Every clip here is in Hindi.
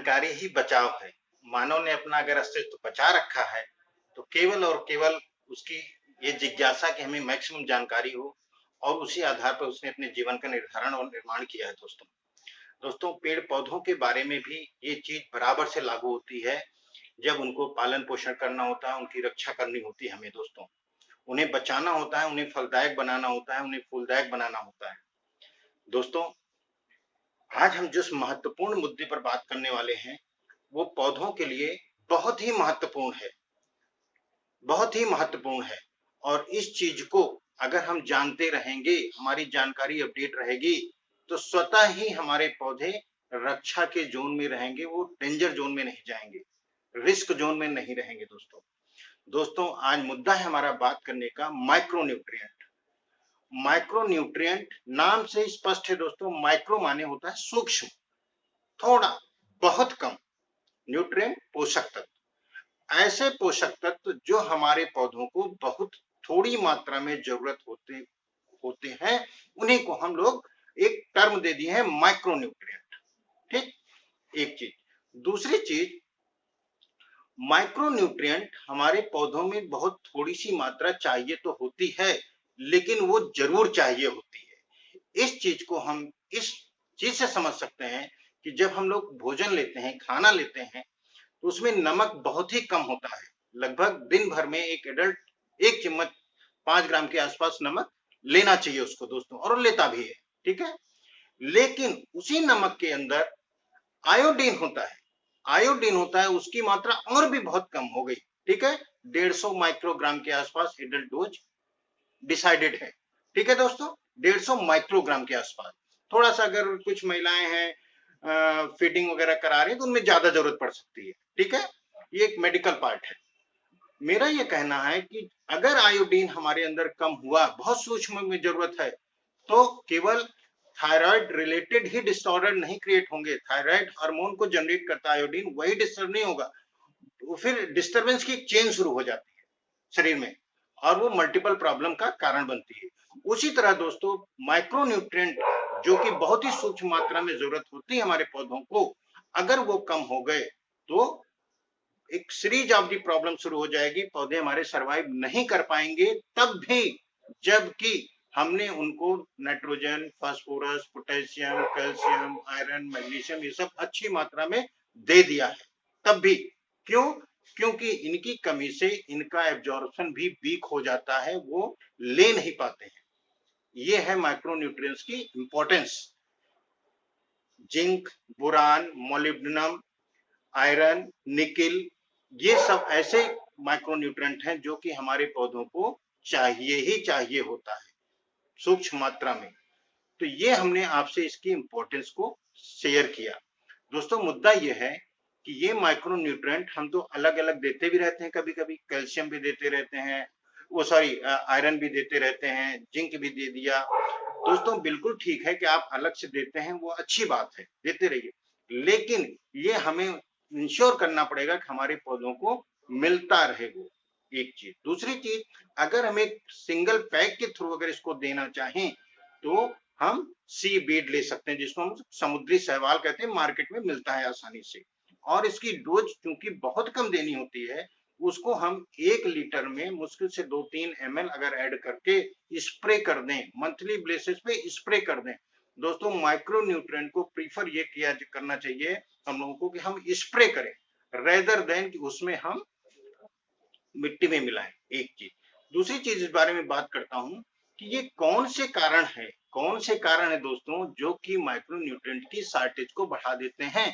जानकारी ही बचाव है। मानव ने अपना अगर अस्तित्व बचा रखा है तो केवल और केवल उसकी ये जिज्ञासा कि हमें मैक्सिमम जानकारी हो और उसी आधार पर उसने अपने जीवन का निर्धारण और निर्माण किया है। दोस्तों दोस्तों पेड़ पौधों के बारे में भी ये चीज बराबर से लागू होती है। जब उनको पालन पोषण करना होता है, उनकी रक्षा करनी होती है हमें। दोस्तों उन्हें बचाना होता है, उन्हें फलदायक बनाना होता है, उन्हें फूलदायक बनाना होता है। दोस्तों आज हम जिस महत्वपूर्ण मुद्दे पर बात करने वाले हैं वो पौधों के लिए बहुत ही महत्वपूर्ण है, बहुत ही महत्वपूर्ण है। और इस चीज को अगर हम जानते रहेंगे, हमारी जानकारी अपडेट रहेगी, तो स्वतः ही हमारे पौधे रक्षा के जोन में रहेंगे, वो डेंजर जोन में नहीं जाएंगे, रिस्क जोन में नहीं रहेंगे। दोस्तों दोस्तों आज मुद्दा है हमारा बात करने का माइक्रोन्यूट्रिएंट। माइक्रोन्यूट्रिएंट नाम से स्पष्ट है दोस्तों, माइक्रो माने होता है सूक्ष्म, थोड़ा, बहुत कम, न्यूट्रिएंट पोषक तत्व। ऐसे पोषक तत्व जो हमारे पौधों को बहुत थोड़ी मात्रा में जरूरत होते हैं, उन्हीं को हम लोग एक टर्म दे दिए हैं माइक्रोन्यूट्रिएंट। ठीक, एक चीज। दूसरी चीज, माइक्रोन्यूट्रिएंट हमारे पौधों में बहुत थोड़ी सी मात्रा चाहिए तो होती है, लेकिन वो जरूर चाहिए होती है। इस चीज को हम इस चीज से समझ सकते हैं कि जब हम लोग भोजन लेते हैं, खाना लेते हैं, तो उसमें नमक बहुत ही कम होता है। लगभग दिन भर में एक एडल्ट 1 चम्मच 5 ग्राम के आसपास नमक लेना चाहिए उसको दोस्तों, और लेता भी है। ठीक है, लेकिन उसी नमक के अंदर आयोडीन होता है। आयोडीन होता है, उसकी मात्रा और भी बहुत कम हो गई। ठीक है, 150 माइक्रोग्राम के आसपास एडल्ट डोज डिसाइडेड है। ठीक है दोस्तों, 150 माइक्रोग्राम के आसपास। थोड़ा सा अगर कुछ महिलाएं हैं फीडिंग वगैरह करा रही है तो उनमें ज्यादा जरूरत पड़ सकती है। ठीक है, ये एक मेडिकल पार्ट है। मेरा ये कहना है कि अगर आयोडीन हमारे अंदर कम हुआ, बहुत सूक्ष्म में जरूरत है, तो केवल थायराइड रिलेटेड ही डिसऑर्डर नहीं क्रिएट होंगे। थायराइड हार्मोन को जनरेट करता है आयोडीन, वही डिस्टर्ब नहीं होगा, तो फिर डिस्टर्बेंस की चेन शुरू हो जाती है शरीर में, और वो मल्टीपल प्रॉब्लम का कारण बनती है। उसी तरह दोस्तों माइक्रोन्यूट्रिएंट जो कि बहुत ही सूक्ष्म मात्रा में जरूरत होती है हमारे पौधों को, अगर वो कम हो गए तो एक सीरीज ऑफ दी प्रॉब्लम शुरू हो जाएगी, पौधे हमारे सरवाइव नहीं कर पाएंगे। तब भी जबकि हमने उनको nitrogen, phosphorus, potassium, calcium, iron, magnesium ये सब अच्छी मात्रा में दे दिया है, तब भी क्यों? क्योंकि इनकी कमी से इनका एब्जॉर्प्शन भी वीक हो जाता है, वो ले नहीं पाते हैं। ये है माइक्रोन्यूट्रिएंट्स की importance. Zinc, boron, molybdenum, iron, nickel, ये सब ऐसे माइक्रोन्यूट्रिएंट हैं जो कि हमारे पौधों को चाहिए ही चाहिए होता है सूक्ष्म मात्रा में। तो ये हमने आपसे इसकी इंपॉर्टेंस को शेयर किया। दोस्तों मुद्दा ये है कि ये माइक्रोन्यूट्रिएंट हम तो अलग अलग देते भी रहते हैं, कभी कभी कैल्शियम भी देते रहते हैं, वो सॉरी आयरन भी देते रहते हैं, जिंक भी दे दिया। दोस्तों बिल्कुल ठीक है कि आप अलग से देते हैं, वो अच्छी बात है, देते रहिए, लेकिन ये हमें इंश्योर करना पड़ेगा कि हमारे पौधों को मिलता रहे वो, एक चीज। दूसरी चीज, अगर हम एक सिंगल पैक के थ्रू अगर इसको देना चाहें तो हम सी बीड ले सकते हैं, जिसको हम समुद्री शैवाल कहते हैं, मार्केट में मिलता है आसानी से। और इसकी डोज चूंकि बहुत कम देनी होती है, उसको हम 1 लीटर में मुश्किल से 2-3 ml अगर ऐड करके स्प्रे कर दें, मंथली बेसिस पे स्प्रे कर दें। दोस्तों माइक्रोन्यूट्रिएंट को प्रीफर ये किया करना चाहिए हम लोगों को कि हम स्प्रे करें, रेदर देन कि उसमें हम मिट्टी में मिलाएं, एक चीज। दूसरी चीज इस बारे में बात करता हूं कि ये कौन से कारण है, कौन से कारण है दोस्तों जो कि माइक्रोन्यूट्रिएंट की शॉर्टेज को बढ़ा देते हैं।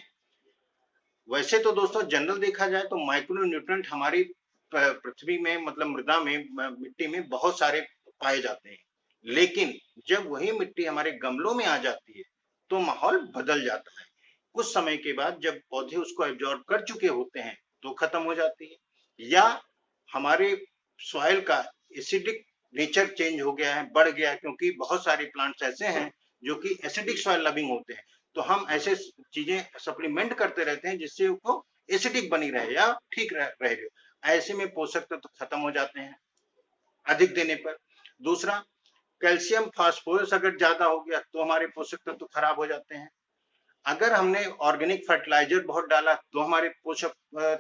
वैसे तो दोस्तों जनरल देखा जाए तो माइक्रोन्यूट्रिएंट हमारी पृथ्वी में मतलब मृदा में, मिट्टी में बहुत सारे पाए जाते हैं, लेकिन जब वही मिट्टी हमारे गमलों में आ जाती है तो माहौल बदल जाता है। कुछ समय के बाद जब पौधे उसको एब्जॉर्ब कर चुके होते हैं तो खत्म हो जाती है, या हमारे सॉइल का एसिडिक नेचर चेंज हो गया है, बढ़ गया है, क्योंकि बहुत सारे प्लांट्स ऐसे हैं जो कि एसिडिक सॉइल लविंग होते हैं, तो हम ऐसे चीजें सप्लीमेंट करते रहते हैं जिससे वो एसिडिक बनी रहे या ठीक रहे। ऐसे में पोषक तत्व खत्म हो जाते हैं अधिक देने पर। दूसरा, कैल्शियम फास्फोरस अगर ज्यादा हो गया तो हमारे पोषक तत्व खराब हो जाते हैं। अगर हमने ऑर्गेनिक फर्टिलाइजर बहुत डाला तो हमारे पोषक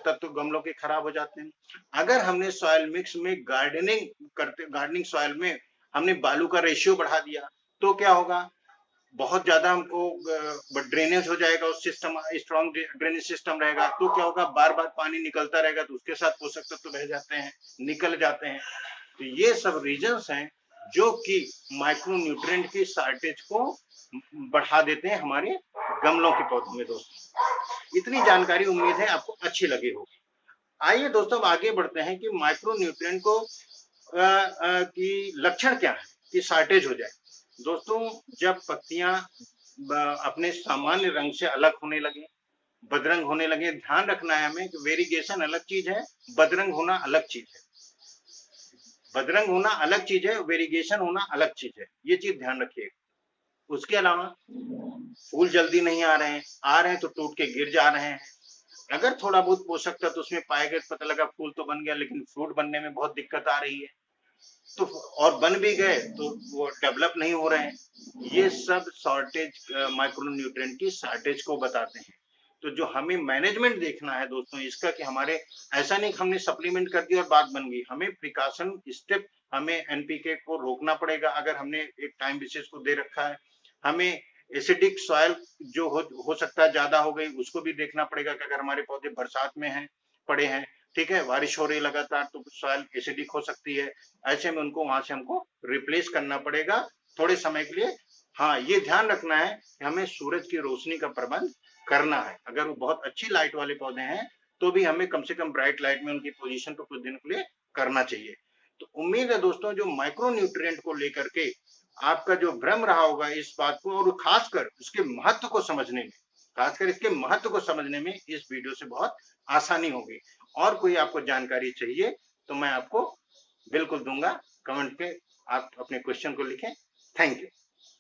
तत्व गमलों के खराब हो जाते हैं। अगर हमने सॉइल मिक्स में गार्डनिंग सॉइल में हमने बालू का रेशियो बढ़ा दिया तो क्या होगा, बहुत ज्यादा हमको ड्रेनेज हो जाएगा, उस सिस्टम स्ट्रॉन्ग ड्रेनेज सिस्टम रहेगा तो क्या होगा, बार बार पानी निकलता रहेगा तो उसके साथ पोषक तत्व बह जाते हैं, निकल जाते हैं। तो ये सब रीजंस हैं जो कि माइक्रो न्यूट्रिएंट की शॉर्टेज को बढ़ा देते हैं हमारे गमलों के पौधों में। दोस्तों इतनी जानकारी उम्मीद है आपको अच्छी लगी होगी। आइए दोस्तों अब आगे बढ़ते हैं कि माइक्रो न्यूट्रिएंट को की लक्षण क्या है कि शॉर्टेज हो जाए। दोस्तों जब पत्तियां अपने सामान्य रंग से अलग होने लगे, बदरंग होने लगे, ध्यान रखना है हमें कि वेरिगेशन अलग चीज है, बदरंग होना अलग चीज है। बदरंग होना अलग चीज है, वेरिगेशन होना अलग चीज है, ये चीज ध्यान रखिएगा। उसके अलावा फूल जल्दी नहीं आ रहे हैं तो टूट के गिर जा रहे हैं। अगर थोड़ा बहुत पोषक तत्व उसमें पाए गए, पता लगा फूल तो बन गया लेकिन फ्रूट बनने में बहुत दिक्कत आ रही है, तो और बन भी गए तो वो डेवलप नहीं हो रहे हैं। ये सब शॉर्टेज माइक्रो न्यूट्रिएंट की शॉर्टेज को बताते हैं। तो जो हमें मैनेजमेंट देखना है दोस्तों इसका कि हमारे ऐसा नहीं कि हमने सप्लीमेंट कर दिया और बात बन गई, हमें प्रिकॉशन स्टेप, हमें एनपीके को रोकना पड़ेगा अगर हमने एक टाइम विशेष को दे रखा है। हमें एसिडिक सॉइल जो हो सकता है ज्यादा हो गई उसको भी देखना पड़ेगा कि अगर हमारे पौधे बरसात में हैं पड़े हैं, ठीक है, बारिश हो रही लगातार तो सॉइल एसिडिक हो सकती है, ऐसे में उनको वहां से हमको रिप्लेस करना पड़ेगा थोड़े समय के लिए। हाँ ये ध्यान रखना है कि हमें सूरज की रोशनी का प्रबंध करना है। अगर वो बहुत अच्छी लाइट वाले पौधे हैं तो भी हमें कम से कम ब्राइट लाइट में उनकी पोजीशन को कुछ दिन के लिए करना चाहिए। तो उम्मीद है दोस्तों जो माइक्रो न्यूट्रिएंट को लेकर के आपका जो भ्रम रहा होगा इस बात को, और खासकर उसके महत्व को समझने में, खासकर इसके महत्व को समझने में इस वीडियो से बहुत आसानी होगी। और कोई आपको जानकारी चाहिए तो मैं आपको बिल्कुल दूंगा, कमेंट पे आप अपने क्वेश्चन को लिखें। Thank you.